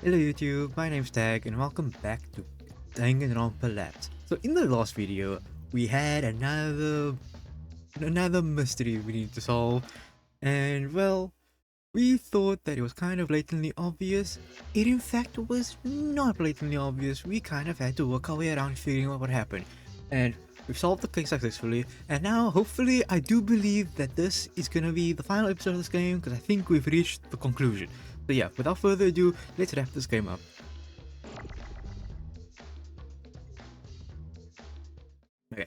Hello YouTube, my name's Tag and welcome back to Danganronpa Lapse. So in the last video, we had another mystery we need to solve, and well, we thought that it was kind of blatantly obvious. It in fact was not blatantly obvious. We kind of had to work our way around figuring out what happened. And we've solved the case successfully, and now hopefully I do believe that this is gonna be the final episode of this game because I think we've reached the conclusion. So yeah, without further ado, let's wrap this game up. Okay,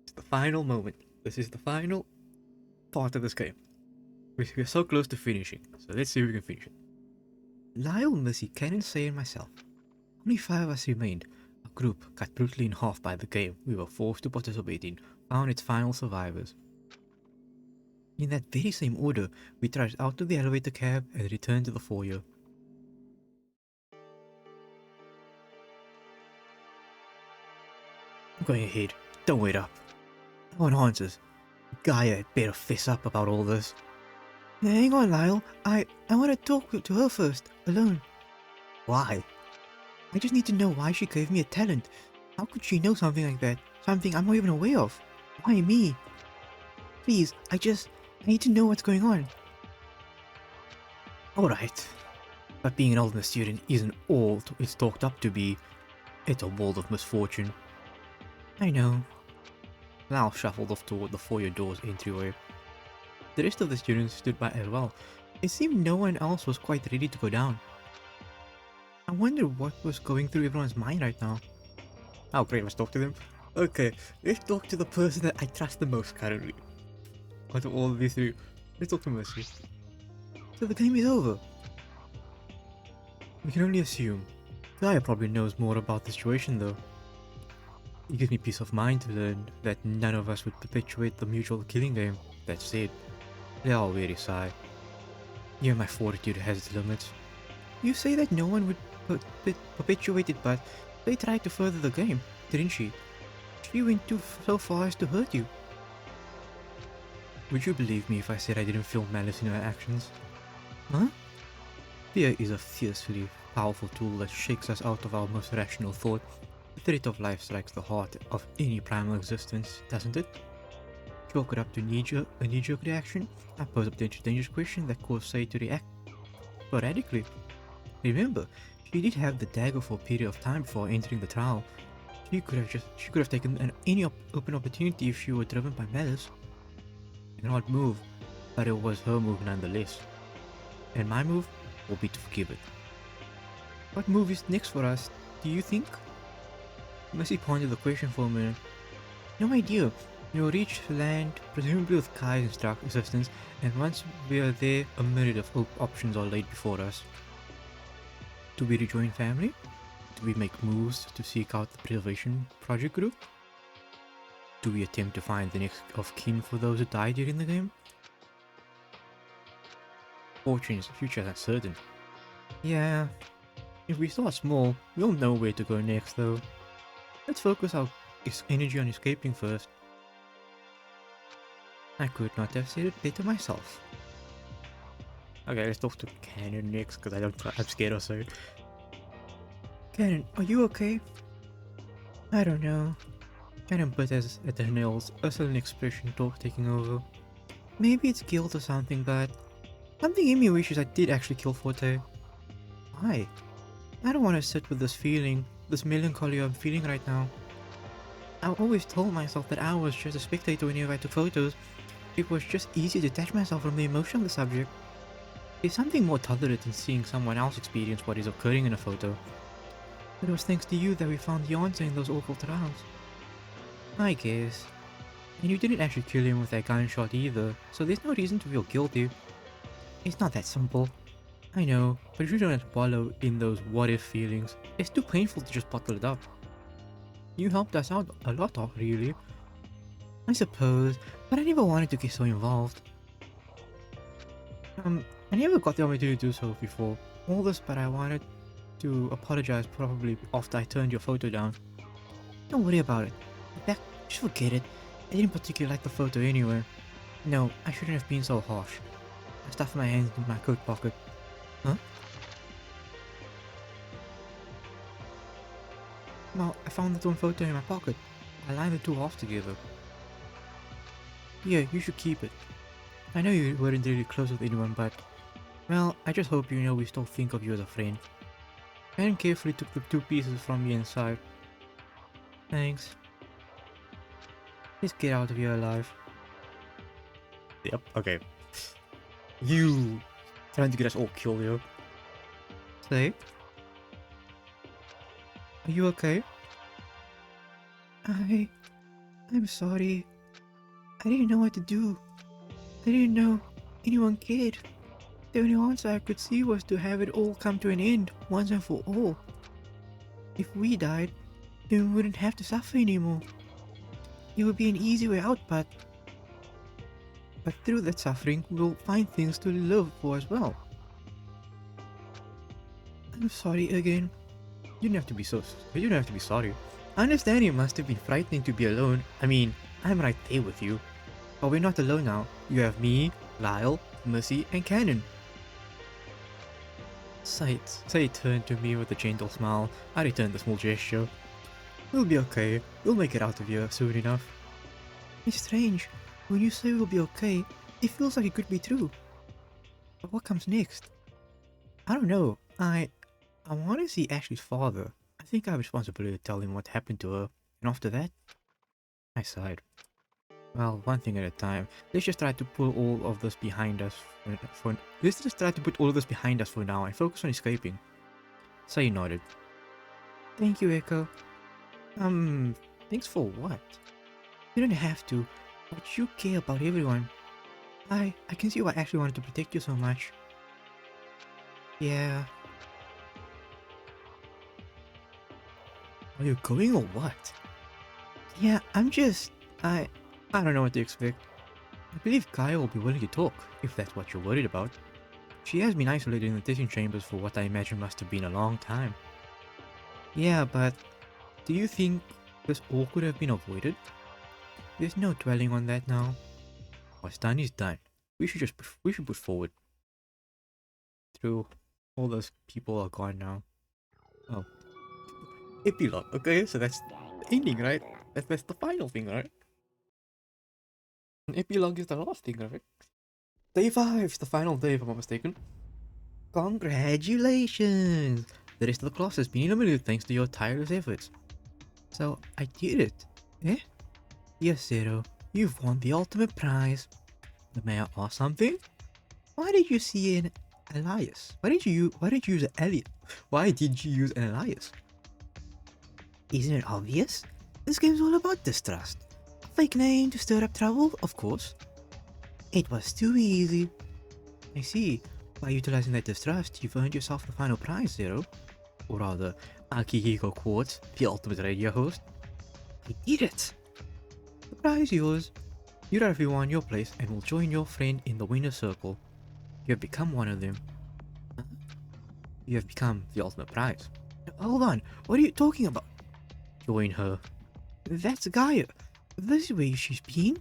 it's the final moment. This is the final part of this game. We're so close to finishing, so let's see if we can finish it. Lyle, Missy, Ken and Say and myself. Only 5 of us remained. Our group, cut brutally in half by the game we were forced to participate in, found its final survivors. In that very same order, we trudged out of the elevator cab and returned to the foyer. I'm going ahead. Don't wait up. No one answers. Gaia had better fess up about all this. Hang on, Lyle. I want to talk to her first, alone. Why? I just need to know why she gave me a talent. How could she know something like that? Something I'm not even aware of. Why me? Please, I need to know what's going on. Alright. But being an ultimate student isn't all it's talked up to be. It's a world of misfortune. I know. Lyle shuffled off toward the foyer door's entryway. The rest of the students stood by as well. It seemed no one else was quite ready to go down. I wonder what was going through everyone's mind right now. Oh great, let's talk to them. Okay, let's talk to the person that I trust the most currently. Out of all of these three, let's talk to Mercy. So the game is over. We can only assume. Gaia probably knows more about the situation though. It gives me peace of mind to learn that none of us would perpetuate the mutual killing game. That said, they all very sigh. Even my fortitude has its limits. You say that no one would perpetuate it, but they tried to further the game, didn't she? She went so far as to hurt you. Would you believe me if I said I didn't feel malice in her actions? Huh? Fear is a fiercely powerful tool that shakes us out of our most rational thought. The threat of life strikes the heart of any primal existence, doesn't it? Chalk it up to a knee-jerk reaction. I pose a potentially dangerous question that caused Say to react sporadically. Remember, she did have the dagger for a period of time before entering the trial. She could have taken any open opportunity if she were driven by malice. An odd move, but it was her move nonetheless. And my move will be to forgive it. What move is next for us, do you think? Mercy pondered the question for a minute. No idea. We'll reach land, presumably with Kai's assistance, and once we are there, a myriad of options are laid before us. Do we rejoin family? Do we make moves to seek out the preservation project group? Do we attempt to find the next of kin for those who died during the game? Fortune's future is uncertain. Yeah, if we start small, we'll know where to go next though. Let's focus our energy on escaping first. I could not have said it better myself. Okay, let's talk to Cannon next because I'm scared or so. Cannon, are you okay? I don't know. Cannon bit at her nails, a sudden expression taking over. Maybe it's guilt or something, but something in me wishes I did actually kill Forte. Why? I don't want to sit with this feeling, this melancholy I'm feeling right now. I always told myself that I was just a spectator whenever I took photos. It was just easy to detach myself from the emotion of the subject. There's something more tolerant than seeing someone else experience what is occurring in a photo. But it was thanks to you that we found the answer in those awful trials. I guess. And you didn't actually kill him with that gunshot either, so there's no reason to feel guilty. It's not that simple. I know, but you don't have to wallow in those what-if feelings. It's too painful to just bottle it up. You helped us out a lot, really. I suppose, but I never wanted to get so involved. I never got the opportunity to do so before. All this, but I wanted to apologize probably after I turned your photo down. Don't worry about it. In fact, just forget it. I didn't particularly like the photo anyway. No, I shouldn't have been so harsh. I stuffed my hands in my coat pocket. Huh? Well, I found that one photo in my pocket. I lined the two off together. Yeah, you should keep it. I know you weren't really close with anyone, but... Well, I just hope you know we still think of you as a friend. Karen carefully took the two pieces from the inside. Thanks. Let's get out of here alive. Yep, okay. You trying to get us all killed here. Say? Are you okay? I'm sorry. I didn't know what to do. I didn't know anyone cared. The only answer I could see was to have it all come to an end, once and for all. If we died, then we wouldn't have to suffer anymore. It would be an easy way out, but through that suffering, we'll find things to live for as well. I'm sorry again. You don't have to be you don't have to be sorry. I understand it must have been frightening to be alone. I mean, I'm right there with you. But we're not alone now. You have me, Lyle, Mercy, and Cannon. Say turned to me with a gentle smile. I returned the small gesture. We'll be okay. We'll make it out of here soon enough. It's strange. When you say we'll be okay, it feels like it could be true. But what comes next? I don't know. I want to see Ashley's father. I think I have responsibility to tell him what happened to her. And after that, I sighed. Well, one thing at a time. Let's just try to pull all of this behind us let's just try to put all of this behind us for now and focus on escaping. Say nodded. Thank you, Echo. Thanks for what? You don't have to, but you care about everyone. I can see why Ashley wanted to protect you so much. Yeah. Are you going or what? Yeah, I don't know what to expect. I believe Kaya will be willing to talk, if that's what you're worried about. She has been isolated in the testing chambers for what I imagine must have been a long time. Yeah, but do you think this all could have been avoided? There's no dwelling on that now. What's done is done. We should push forward. Through all those people are gone now. Oh. Epilogue, okay, so that's the ending, right? That's the final thing, right? An epilogue is the last thing, right? Day 5 is the final day, if I'm not mistaken. Congratulations! The rest of the class has been eliminated thanks to your tireless efforts. So, I did it. Eh? Yes, Zero. You've won the ultimate prize. May I ask something? Why did you see an alias? Why did you use an alias? Why did you use an alias? Isn't it obvious? This game's all about distrust. A fake name to stir up trouble, of course. It was too easy. I see. By utilizing that distrust, you've earned yourself the final prize, Zero. Or rather, Akihiko Quartz, the ultimate radio host. I did it! The prize is yours. You have won your place and will join your friend in the winner's circle. You have become one of them. Huh? You have become the ultimate prize. Hold on, what are you talking about? Join her. That's Gaia. This is where she's been.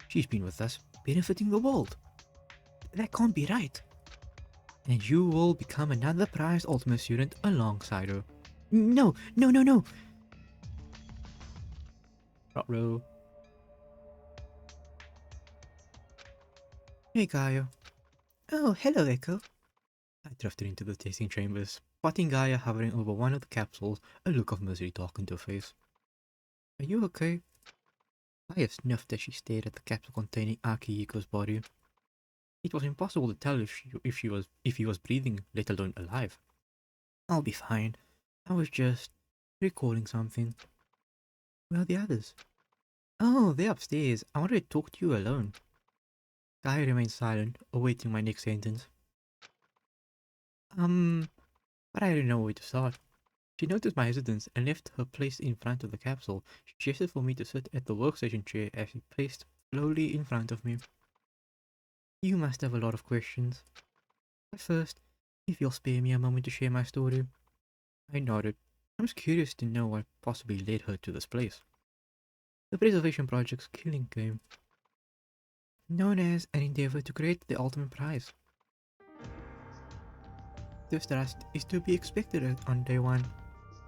She's been with us, benefiting the world. That can't be right. And you will become another prized ultimate student alongside her. No. Ruh-roh. Hey, Gaia. Oh, hello, Echo. I drifted into the testing chambers, spotting Gaia hovering over one of the capsules, a look of misery darkened her face. Are you okay? Gaia sniffed as she stared at the capsule containing Akihiko's body. It was impossible to tell if he was breathing, let alone alive. I'll be fine. I was just recalling something. Where are the others? Oh, they're upstairs. I wanted to talk to you alone. Gaia remained silent, awaiting my next sentence. But I didn't know where to start. She noticed my hesitance and left her place in front of the capsule. She gestured for me to sit at the workstation chair as she placed slowly in front of me. You must have a lot of questions. But first, if you'll spare me a moment to share my story. I nodded. I was curious to know what possibly led her to this place. The Preservation Project's killing game. Known as an endeavor to create the ultimate prize. Distrust is to be expected on day 1.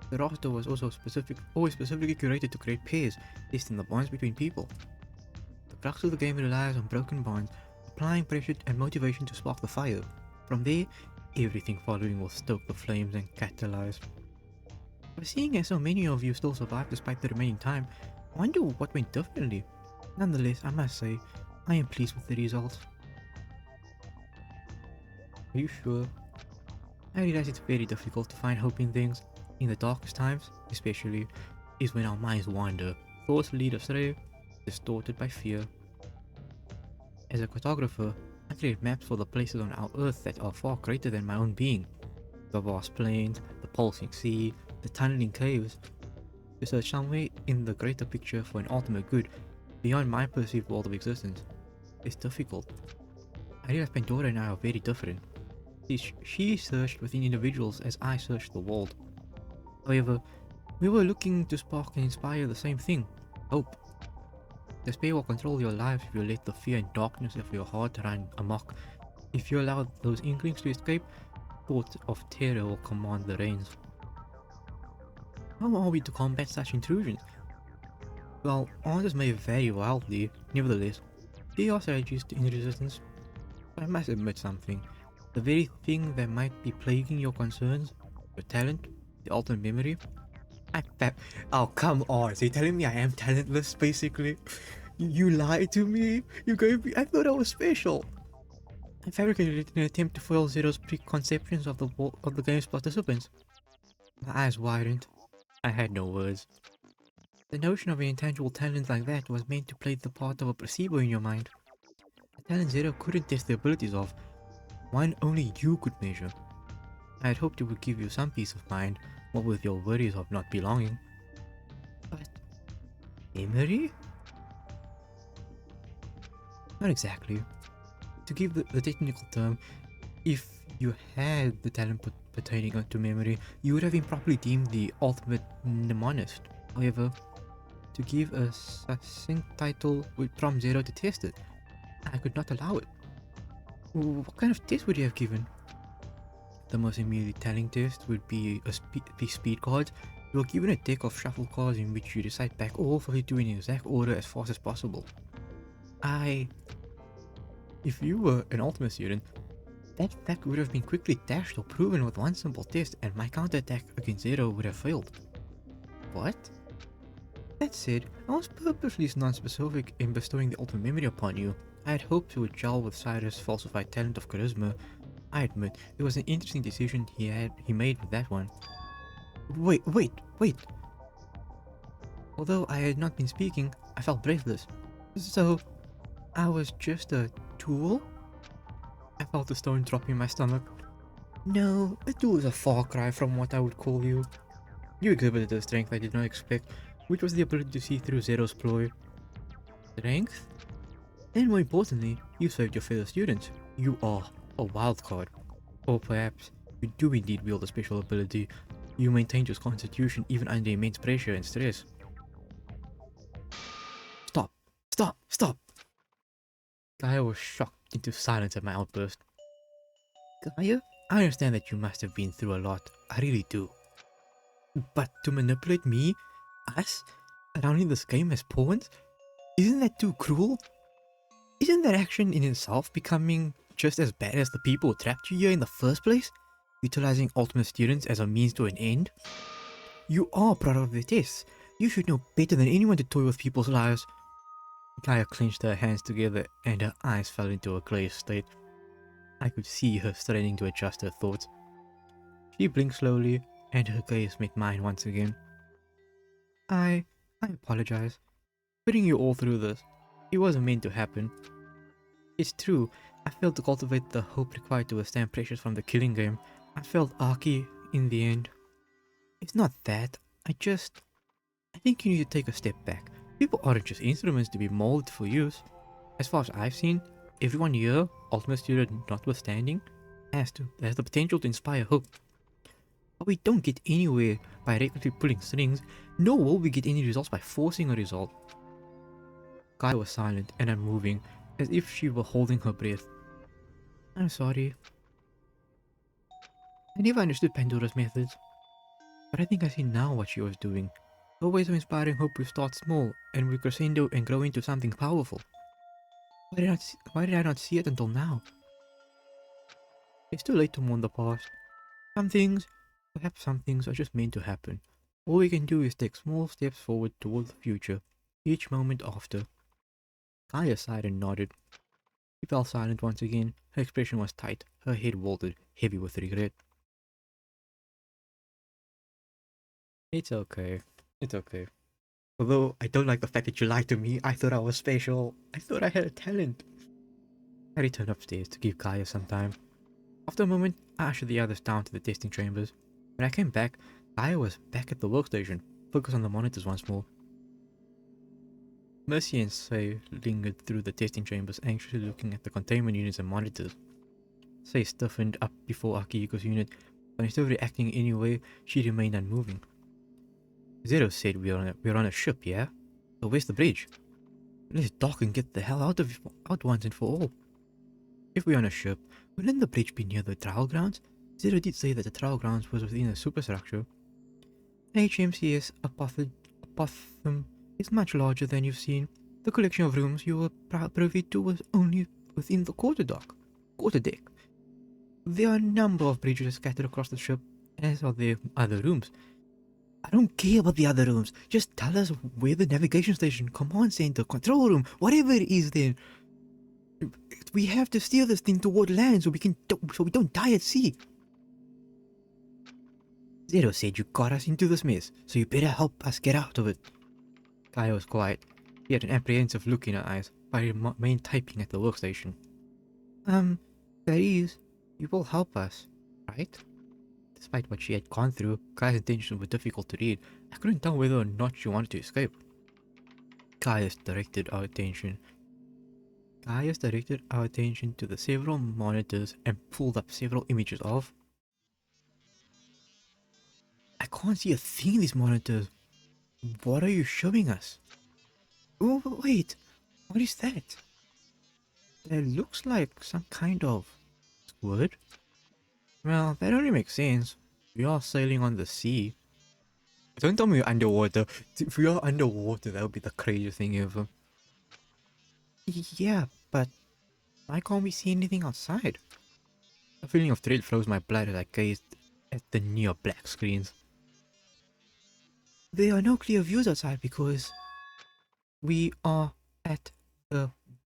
The roster was also always specifically curated to create pairs, testing the bonds between people. The crux of the game relies on broken bonds, applying pressure and motivation to spark the fire. From there, everything following will stoke the flames and catalyze. But seeing as so many of you still survived despite the remaining time, I wonder what went differently. Nonetheless, I must say, I am pleased with the results. Are you sure? I realize it's very difficult to find hope in things. In the darkest times, especially, is when our minds wander, thoughts lead astray, distorted by fear. As a cartographer, I create maps for the places on our Earth that are far greater than my own being. The vast plains, the pulsing sea, the tunneling caves. To search somewhere in the greater picture for an ultimate good, beyond my perceived world of existence, is difficult. I realize Pandora and I are very different. She searched within individuals as I searched the world. However, we were looking to spark and inspire the same thing, hope. Despair will control your lives if you let the fear and darkness of your heart run amok. If you allow those inklings to escape, thoughts of terror will command the reins. How are we to combat such intrusions? Well, answers may vary wildly. Nevertheless, there are strategies to end resistance. But I must admit something. The very thing that might be plaguing your concerns, your talent, the ultimate memory. Oh, come on. So you're telling me I am talentless, basically? You lied to me? You gave me. I thought I was special. I fabricated it in an attempt to foil Zero's preconceptions of the game's participants. My eyes widened. I had no words. The notion of an intangible talent like that was meant to play the part of a placebo in your mind. A talent Zero couldn't test the abilities of. One only you could measure. I had hoped it would give you some peace of mind, what with your worries of not belonging. But... memory? Not exactly. To give the technical term, if you had the talent pertaining to memory, you would have been properly deemed the ultimate mnemonist. However, to give a succinct title would prompt Zero to test it. I could not allow it. What kind of test would you have given? The most immediately telling test would be speed cards. You are given a deck of shuffle cards in which you recite back all 42 in exact order as fast as possible. If you were an Ultimate student, that fact would have been quickly dashed or proven with one simple test and my counterattack against Zero would have failed. What? That said, I was purposely non-specific in bestowing the ultimate memory upon you. I had hoped it would gel with Cyrus' falsified talent of charisma. I admit, it was an interesting decision he made with that one. Wait. Although I had not been speaking, I felt breathless. So, I was just a tool? I felt a stone drop in my stomach. No, a tool is a far cry from what I would call you. You exhibited a strength I did not expect, which was the ability to see through Zero's ploy. Strength? And more importantly, you saved your fellow students. You are a wild card. Or perhaps, you do indeed wield a special ability. You maintained your constitution even under immense pressure and stress. Stop! Gaia was shocked into silence at my outburst. Gaia, I understand that you must have been through a lot. I really do. But to manipulate me, us, around in this game as pawns? Isn't that too cruel? Isn't that action in itself becoming just as bad as the people who trapped you here in the first place? Utilizing ultimate students as a means to an end? You are proud of the tests. You should know better than anyone to toy with people's lives. Gaia clenched her hands together and her eyes fell into a glazed state. I could see her straining to adjust her thoughts. She blinked slowly and her gaze met mine once again. I apologize. Putting you all through this. It wasn't meant to happen. It's true, I failed to cultivate the hope required to withstand pressures from the killing game. I felt arky in the end. It's not that. I think you need to take a step back. People aren't just instruments to be molded for use. As far as I've seen, everyone here, Ultimate Student notwithstanding, has the potential to inspire hope. But we don't get anywhere by recklessly pulling strings, nor will we get any results by forcing a result. Gaia was silent and unmoving, as if she were holding her breath. I'm sorry. I never understood Pandora's methods. But I think I see now what she was doing. The ways of inspiring hope we start small and we crescendo and grow into something powerful. Why did I not see it until now? It's too late to mourn the past. Some things, perhaps some things are just meant to happen. All we can do is take small steps forward toward the future, each moment after. Kaya sighed and nodded. She fell silent once again. Her expression was tight, her head vaulted, heavy with regret. It's okay. It's okay. Although I don't like the fact that you lied to me, I thought I was special. I thought I had a talent. I returned upstairs to give Kaya some time. After a moment, I ushered the others down to the testing chambers. When I came back, Kaya was back at the workstation, focused on the monitors once more. Mercy and Sei lingered through the testing chambers, anxiously looking at the containment units and monitors. Sei stiffened up before Akihiko's unit, but instead of reacting in any way, she remained unmoving. Zero said we're on a ship, yeah? So where's the bridge? Let's dock and get the hell out once and for all. If we're on a ship, wouldn't the bridge be near the trial grounds? Zero did say that the trial grounds was within a superstructure. HMCS Apothum is much larger than you've seen. The collection of rooms you were privy to was only within the quarterdeck. There are a number of bridges scattered across the ship, as are there other rooms. I don't care about the other rooms. Just tell us where the navigation station, command center, control room, whatever it is then. We have to steer this thing toward land so we don't die at sea. Zero said you got us into this mess, so you better help us get out of it. Kaya was quiet. He had an apprehensive look in her eyes, but he remained typing at the workstation. That is, you will help us, right? Despite what she had gone through, Kaya's intentions were difficult to read. I couldn't tell whether or not she wanted to escape. Kaya directed our attention to the several monitors and pulled up several images of... I can't see a thing in these monitors. What are you showing us? Oh, wait. What is that? That looks like some kind of squid. Well, that only makes sense. We are sailing on the sea. Don't tell me we're underwater. If we are underwater, that would be the craziest thing ever. Yeah, but why can't we see anything outside? A feeling of dread froze my blood as I gazed at the near black screens. There are no clear views outside because we are at the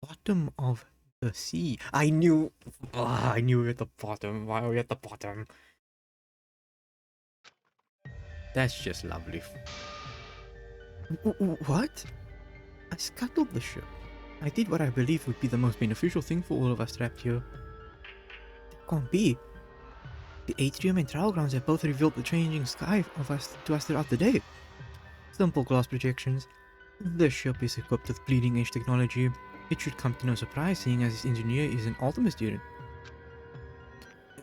bottom of the sea. I knew we were at the bottom. Why are we at the bottom? That's just lovely. What? I scuttled the ship. I did what I believe would be the most beneficial thing for all of us trapped here. That can't be. The atrium and trial grounds have both revealed the changing sky to us throughout the day. Simple glass projections. The ship is equipped with bleeding edge technology. It should come to no surprise seeing as this engineer is an Ultimate student.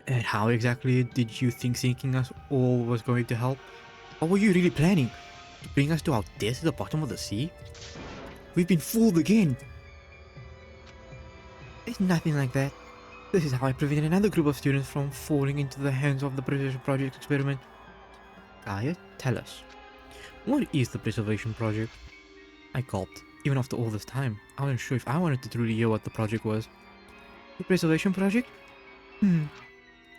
And how exactly did you think sinking us all was going to help? Or were you really planning to bring us to our death at the bottom of the sea? We've been fooled again. It's nothing like that. This is how I prevented another group of students from falling into the hands of the Preservation Project experiment. Kaya, tell us. What is the Preservation Project? I gulped. Even after all this time, I wasn't sure if I wanted to truly hear what the project was. The Preservation Project?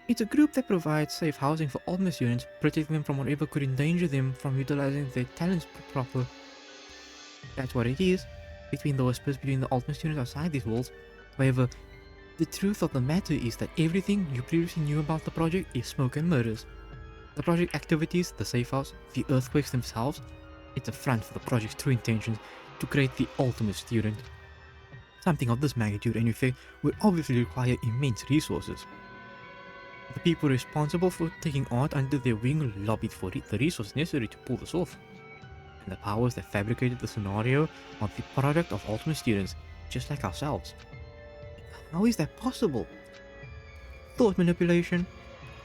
It's a group that provides safe housing for Ultimate students, protecting them from whatever could endanger them from utilizing their talents proper. That's what it is. Between the whispers between the Ultimate students outside these walls. However, the truth of the matter is that everything you previously knew about the project is smoke and murders. The project activities, the safe house, the earthquakes themselves, it's a front for the project's true intentions to create the ultimate student. Something of this magnitude and effect would obviously require immense resources. The people responsible for taking art under their wing lobbied for the resources necessary to pull this off. And the powers that fabricated the scenario are the product of ultimate students, just like ourselves. How is that possible? Thought manipulation.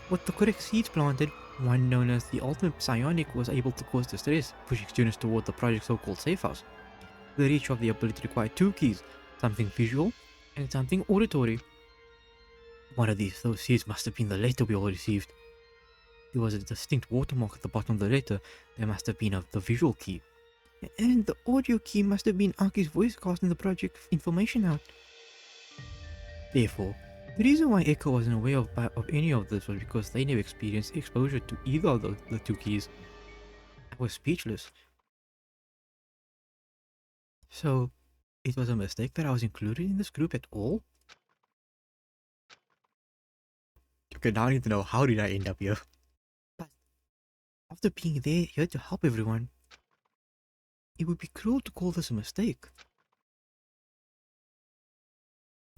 With the correct seeds planted, one known as the Ultimate Psionic was able to cause distress, pushing students toward the project's so-called safe house. The reach of the ability required two keys, something visual and something auditory. One of those seeds must have been the letter we all received. There was a distinct watermark at the bottom of the letter that must have been of the visual key. And the audio key must have been Aki's voice casting the project information out. Therefore, the reason why Echo wasn't aware of any of this was because they never experienced exposure to either of the two keys. I was speechless. So, it was a mistake that I was included in this group at all? Okay, now I need to know, how did I end up here? But after being here to help everyone, it would be cruel to call this a mistake.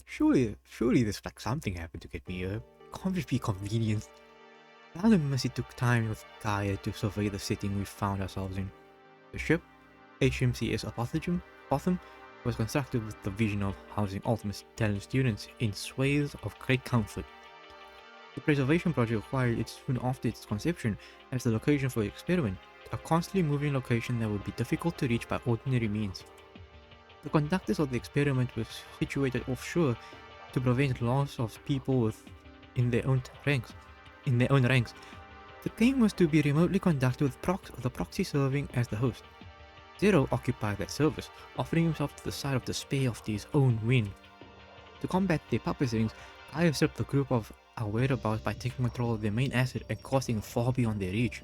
Surely there's like something happened to get me here. Can't just be convenience. Rather Missy took time with Gaia to survey the setting we found ourselves in. The ship, HMCS Apotham, was constructed with the vision of housing ultimate talent students in swathes of great comfort. The preservation project acquired it soon after its conception as the location for the experiment, a constantly moving location that would be difficult to reach by ordinary means. The conductors of the experiment were situated offshore to prevent loss of people in their own ranks. The game was to be remotely conducted with the proxy serving as the host. Zero occupied that service, offering himself to the side of despair after his own win. To combat their purposings, I have stripped the group of our whereabouts by taking control of their main asset and casting it far beyond their reach.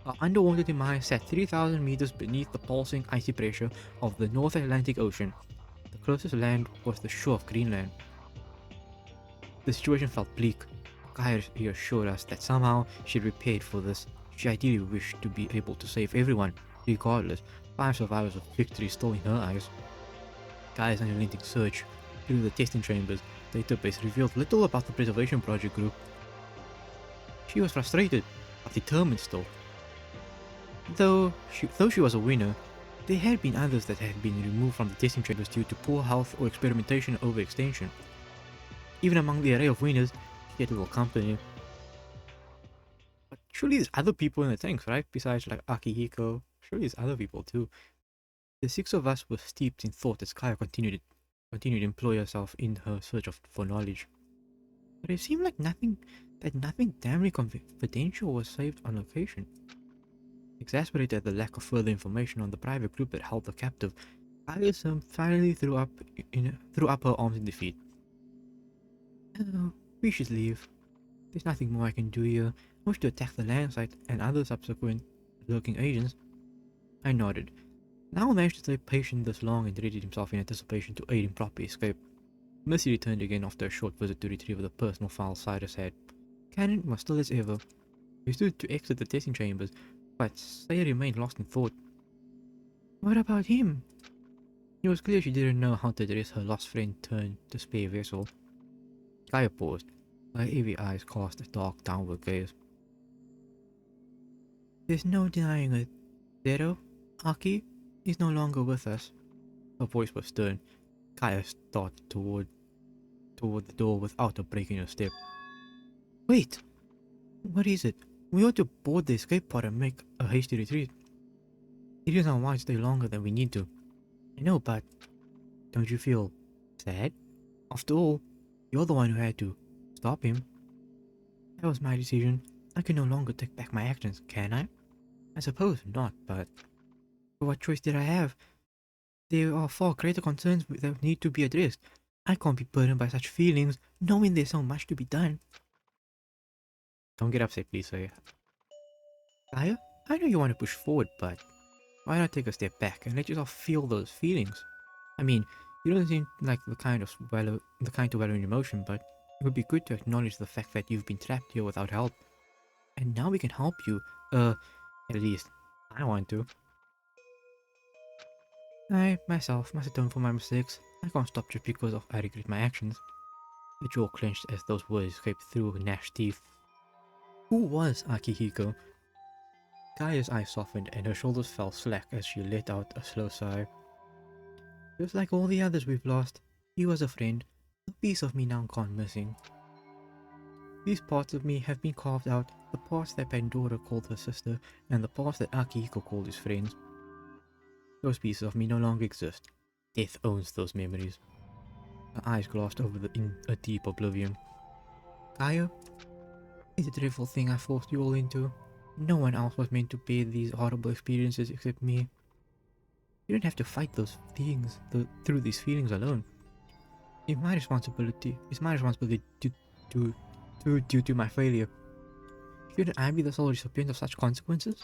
Our underwater demise sat 3,000 meters beneath the pulsing icy pressure of the North Atlantic Ocean. The closest land was the shore of Greenland. The situation felt bleak. Gaia reassured us that somehow she'd be paid for this. She ideally wished to be able to save everyone, regardless. 5 survivors of victory still in her eyes. Gaia's unrelenting search through the testing chambers database revealed little about the preservation project group. She was frustrated, but determined still. Though she was a winner, there had been others that had been removed from the testing chambers due to poor health or experimentation overextension. Even among the array of winners, she had little company. But surely there's other people in the tanks, right? Besides like Akihiko, surely there's other people too. The 6 of us were steeped in thought as Kaya continued to employ herself in her search for knowledge. But it seemed like nothing damnably confidential was saved on location. Exasperated at the lack of further information on the private group that held the captive, Kaya finally threw up her arms in defeat. Oh, we should leave. There's nothing more I can do here. I wish to attack the land site and other subsequent lurking agents. I nodded. Now managed to stay patient this long and readied himself in anticipation to aid in proper escape. Mercy returned again after a short visit to retrieve the personal file Cyrus had. Cannon was still as ever. He stood to exit the testing chambers, but Saya remained lost in thought. What about him? It was clear she didn't know how to address her lost friend turned to spare vessel. Gaia paused, her heavy eyes cast a dark downward gaze. There's no denying it. Zero, Aki, is no longer with us. Her voice was stern. Gaia started toward the door without her breaking a step. Wait! What is it? We ought to board the escape pod and make a hasty retreat. It isn't wise to stay longer than we need to. I know, but don't you feel sad? After all, you're the one who had to stop him. That was my decision. I can no longer take back my actions, can I? I suppose not, but what choice did I have? There are far greater concerns that need to be addressed. I can't be burdened by such feelings, knowing there's so much to be done. Don't get upset, please, Saya. Gaia, I know you want to push forward, but why not take a step back and let yourself feel those feelings? I mean, you don't seem like the kind to wallow in emotion, but it would be good to acknowledge the fact that you've been trapped here without help. And now we can help you. At least, I want to. I, myself, must atone for my mistakes. I can't stop just because I regret my actions. The jaw clenched as those words escaped through gnashed teeth. Who was Akihiko? Gaia's eyes softened and her shoulders fell slack as she let out a slow sigh. Just like all the others we've lost, he was a friend, a piece of me now gone missing. These parts of me have been carved out, the parts that Pandora called her sister, and the parts that Akihiko called his friends. Those pieces of me no longer exist. Death owns those memories. Her eyes glassed over in a deep oblivion. Gaia? It's a dreadful thing I forced you all into. No one else was meant to bear these horrible experiences except me. You don't have to fight those feelings through these feelings alone. It's my responsibility. It's my responsibility to, due to my failure. Shouldn't I be the sole recipient of such consequences?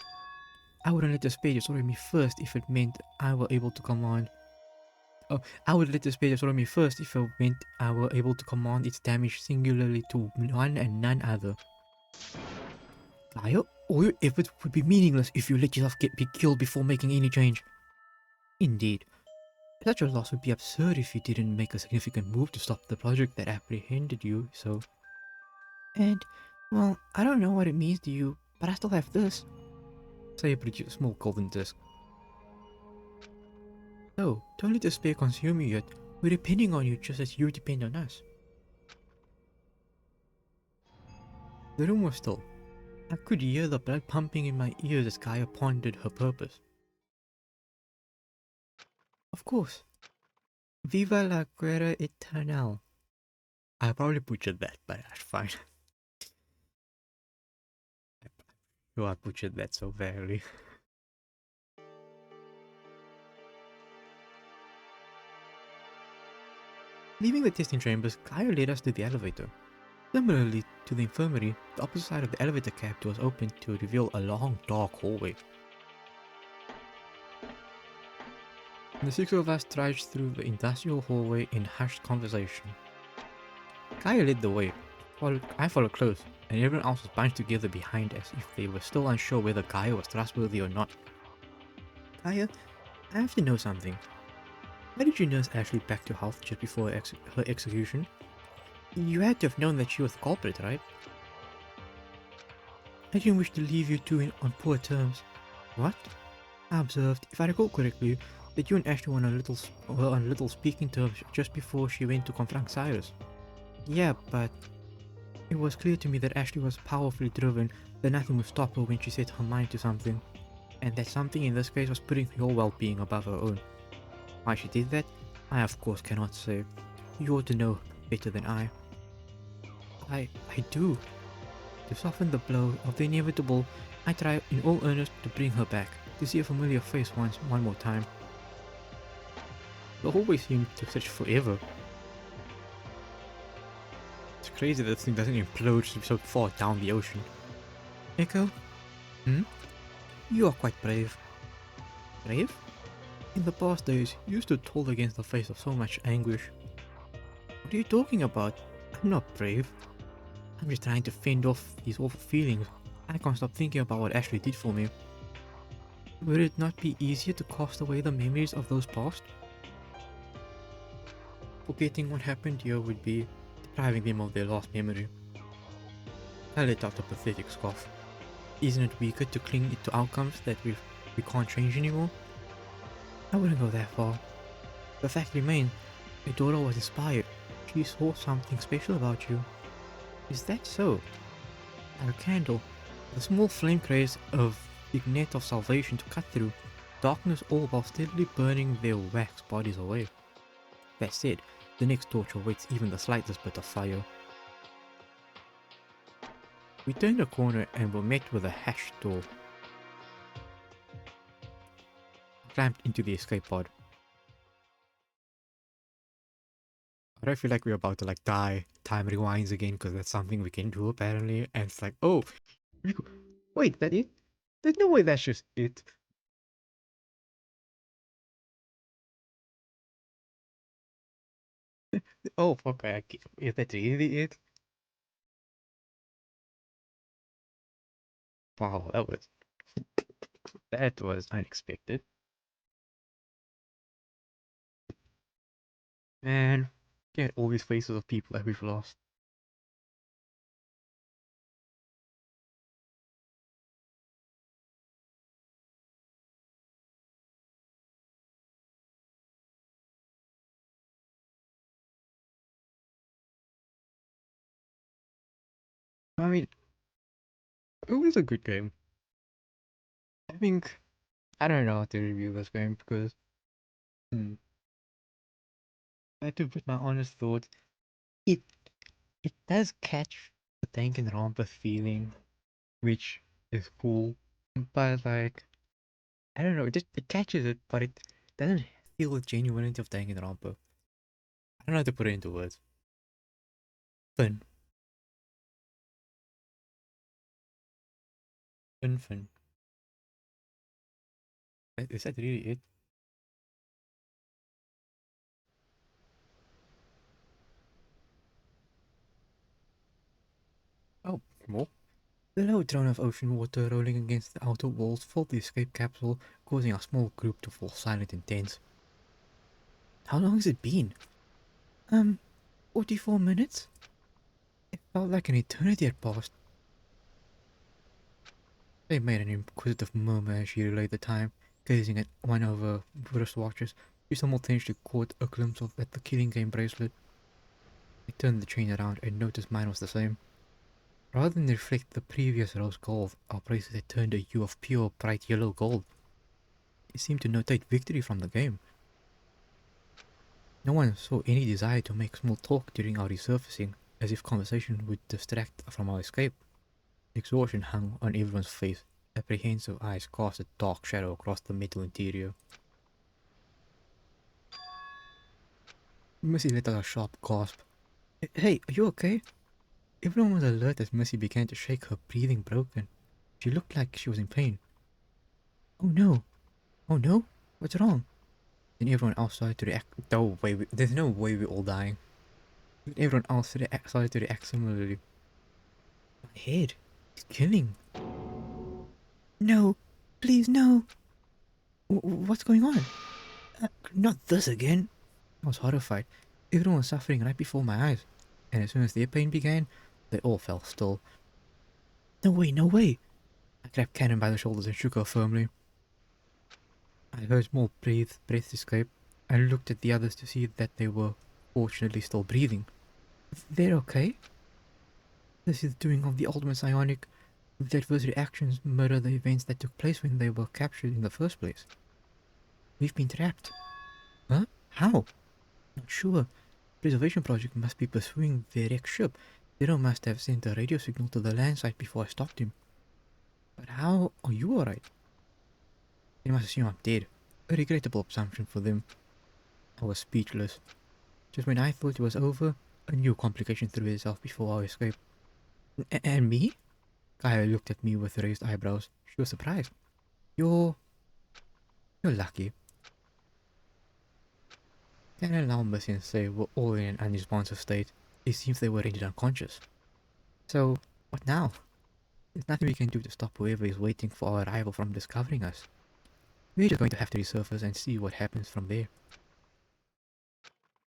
I wouldn't let the spade destroy me first if it meant I were able to command. Oh, I would let the spade destroy me first if it meant I were able to command its damage singularly to one and none other. Gaia, all your efforts would be meaningless if you let yourself be killed before making any change. Indeed, such a loss would be absurd if you didn't make a significant move to stop the project that apprehended you, so... And, well, I don't know what it means to you, but I still have this. Say you produce a small golden disc. So, don't let despair consume you yet. We're depending on you just as you depend on us. The room was still. I could hear the blood pumping in my ears as Gaia pondered her purpose. Of course. Viva la guerra eternal. I probably butchered that, but that's fine. I butchered that so badly. Leaving the testing chambers, Gaia led us to the elevator. Similarly to the infirmary, the opposite side of the elevator cab door was open to reveal a long, dark hallway. The six of us trudged through the industrial hallway in hushed conversation. Gaia led the way. I followed close, and everyone else was bunched together behind us if they were still unsure whether Gaia was trustworthy or not. Gaia, I have to know something. Why did you nurse Ashley back to health just before her execution? You had to have known that she was the culprit, right? I didn't wish to leave you two on poor terms. What? I observed, if I recall correctly, that you and Ashley were on little speaking terms just before she went to confront Cyrus. Yeah, but it was clear to me that Ashley was powerfully driven, that nothing would stop her when she set her mind to something, and that something in this case was putting your well-being above her own. Why she did that, I of course cannot say. You ought to know better than I. I do. To soften the blow of the inevitable, I try in all earnest to bring her back, to see a familiar face one more time. The hallway seemed to stretch forever. It's crazy that this thing doesn't implode so far down the ocean. Echo? Hmm? You are quite brave. Brave? In the past days, you stood tall against the face of so much anguish. What are you talking about? I'm not brave. I'm just trying to fend off these awful feelings. I can't stop thinking about what Ashley did for me. Would it not be easier to cast away the memories of those past? Forgetting what happened here would be depriving them of their last memory. I let out a pathetic scoff. Isn't it weaker to cling to outcomes that we can't change anymore? I wouldn't go that far. The fact remains, my daughter was inspired. She saw something special about you. Is that so? Like a candle, a small flame creates a big net of salvation to cut through, darkness all while steadily burning their wax bodies away. That said, the next torch awaits even the slightest bit of fire. We turned a corner and were met with a hatched door. I climbed into the escape pod. I don't feel like we're about to like die. Time rewinds again because that's something we can do apparently. And it's like, oh, wait, that it? There's no way that's just it. Oh, fuck, is that really it? Wow, that was unexpected. Man, get all these faces of people that we've lost. I mean, it was a good game. I think I don't know how to review this game because I had to put my honest thoughts. It it does catch the Danganronpa feeling, which is cool, but like I don't know, it catches it, but it doesn't feel the genuinity of Danganronpa. I don't know how to put it into words. Fun, fun. Is that really it? Oh, more. The low drone of ocean water rolling against the outer walls filled the escape capsule, causing our small group to fall silent and tense. How long has it been? 44 minutes? It felt like an eternity had passed. They made an inquisitive murmur as she relayed the time, gazing at one of her wristwatches. She simultaneously caught a glimpse of at the killing game bracelet. I turned the chain around and noticed mine was the same. Rather than reflect the previous rose gold, our bracelet had turned a hue of pure, bright yellow gold. It seemed to notate victory from the game. No one saw any desire to make small talk during our resurfacing, as if conversation would distract from our escape. Exhaustion hung on everyone's face. Apprehensive eyes cast a dark shadow across the metal interior. Missy let out a sharp gasp. Hey, are you okay? Everyone was alert as Missy began to shake, her breathing broken. She looked like she was in pain. Oh no! Oh no? What's wrong? Then everyone else started to react. No way, there's no way we're all dying. Then everyone else started to react similarly. My head. It's killing. No! Please, no! What's going on? Not this again! I was horrified. Everyone was suffering right before my eyes. And as soon as their pain began, they all fell still. No way, no way! I grabbed Cannon by the shoulders and shook her firmly. I heard small breaths escape. I looked at the others to see that they were fortunately still breathing. They're okay? This is the doing of the ultimate psionic. The adverse reactions mirror the events that took place when they were captured in the first place. We've been trapped. Huh? How? Not sure. Preservation project must be pursuing their ex-ship. Zero must have sent a radio signal to the land site before I stopped him. But how are you alright? They must assume I'm dead. A regrettable assumption for them. I was speechless. Just when I thought it was over, a new complication threw itself before our escape. And me? Kaya looked at me with raised eyebrows. She was surprised. You're... you're lucky. Can I allow Mercy and say we're all in an unresponsive state? It seems they were rendered unconscious. So, what now? There's nothing we can do to stop whoever is waiting for our arrival from discovering us. We're just going to have to resurface and see what happens from there.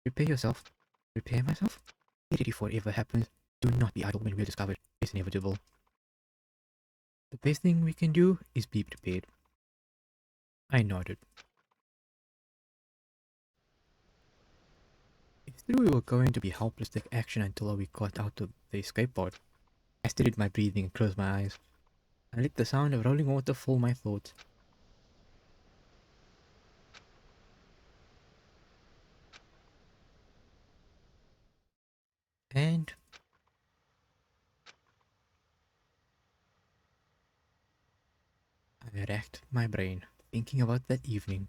Prepare yourself. Prepare myself? Get ready for whatever happens. Do not be idle when we're discovered. It's inevitable. The best thing we can do is be prepared. I nodded. If we were going to be helpless to take action until we got out of the escape pod, I steadied my breathing and closed my eyes. I let the sound of rolling water fill my thoughts. And I racked my brain, thinking about that evening.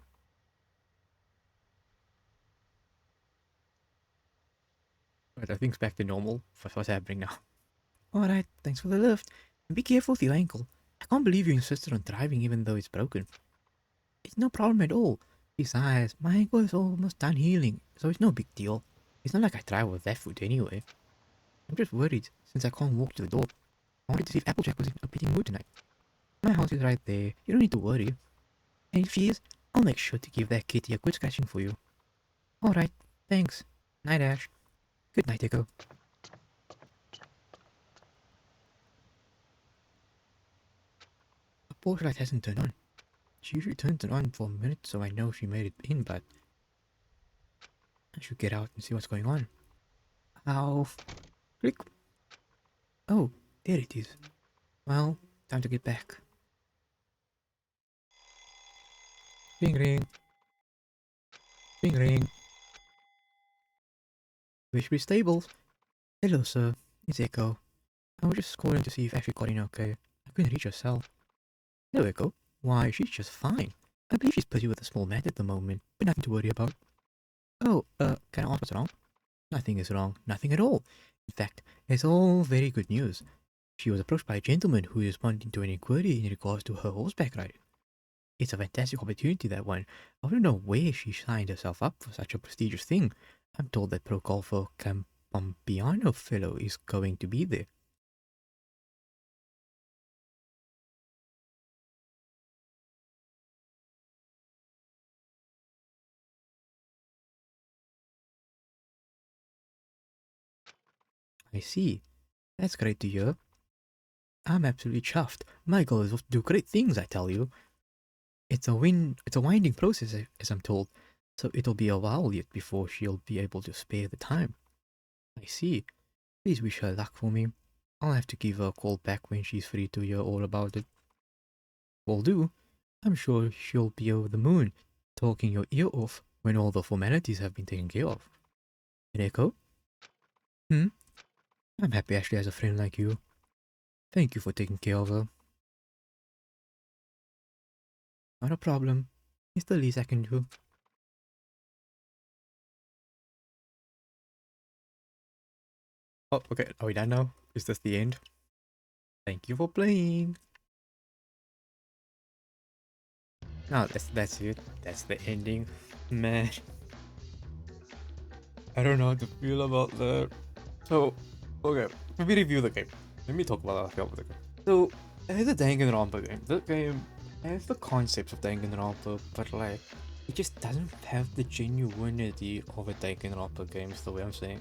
But everything's back to normal. What's happening now? Alright, thanks for the lift. And be careful with your ankle. I can't believe you insisted on driving even though it's broken. It's no problem at all. Besides, my ankle is almost done healing, so it's no big deal. It's not like I drive with that foot anyway. I'm just worried, since I can't walk to the door. I wanted to see if Applejack was in a pretty mood tonight. My house is right there, you don't need to worry. And if she is, I'll make sure to give that kitty a good scratching for you. Alright, thanks. Night, Ash. Good night, Echo. The porch light hasn't turned on. She usually turns it on for a minute so I know she made it in, but I should get out and see what's going on. Ow. Click. Oh, there it is. Well, time to get back. Ring ring. Ring ring. Wishbury Stables. Hello, sir. It's Echo. I was just calling to see if Effie got in okay. I couldn't reach her cell. There we go. Why, she's just fine. I believe she's busy with a small matter at the moment, but nothing to worry about. Oh, can I ask what's wrong? Nothing is wrong. Nothing at all. In fact, it's all very good news. She was approached by a gentleman who is wanting to an inquiry in regards to her horseback riding. It's a fantastic opportunity, that one. I don't know where she signed herself up for such a prestigious thing. I'm told that pro golfer Campampiano fellow is going to be there. I see. That's great to hear. I'm absolutely chuffed. My goal is to do great things, I tell you. It's a winding process, as I'm told, so it'll be a while yet before she'll be able to spare the time. I see. Please wish her luck for me. I'll have to give her a call back when she's free to hear all about it. Will do. I'm sure she'll be over the moon, talking your ear off when all the formalities have been taken care of. Reiko? Hmm? I'm happy Ashley has a friend like you. Thank you for taking care of her. Not a problem. It's the least I can do. Oh, okay. Are we done now? Is this the end? Thank you for playing. No, that's it. That's the ending. Man. I don't know how to feel about that. So, okay. Let me review the game. Let me talk about how I feel about the game. So, it's a Danganronpa game. The game has the concepts of Danganronpa, but like, it just doesn't have the genuinity of a Danganronpa game, is the way I'm saying.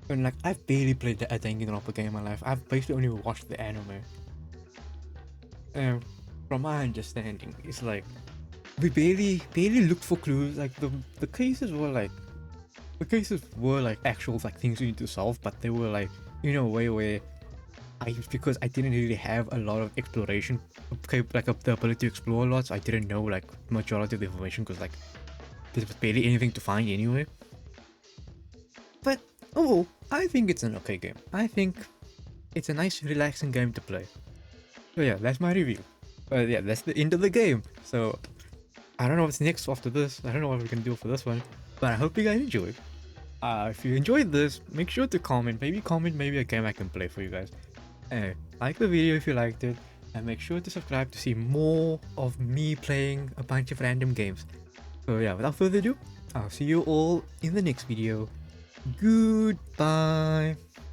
And like, I've barely played a Danganronpa game in my life. I've basically only watched the anime. And from my understanding, it's like, we barely looked for clues. Like, the cases were like, actual like things we need to solve, but they were like, you know, way where because I didn't really have a lot of exploration, like the ability to explore a lot, so I didn't know like majority of the information because like there was barely anything to find anyway. But oh, I think it's an okay game. I think it's a nice, relaxing game to play. So yeah, that's my review. But yeah, that's the end of the game. So I don't know what's next after this. I don't know what we can do for this one. But I hope you guys enjoyed. If you enjoyed this, make sure to comment. Maybe a game I can play for you guys. Anyway, like the video if you liked it, and make sure to subscribe to see more of me playing a bunch of random games. So yeah, without further ado, I'll see you all in the next video. Goodbye.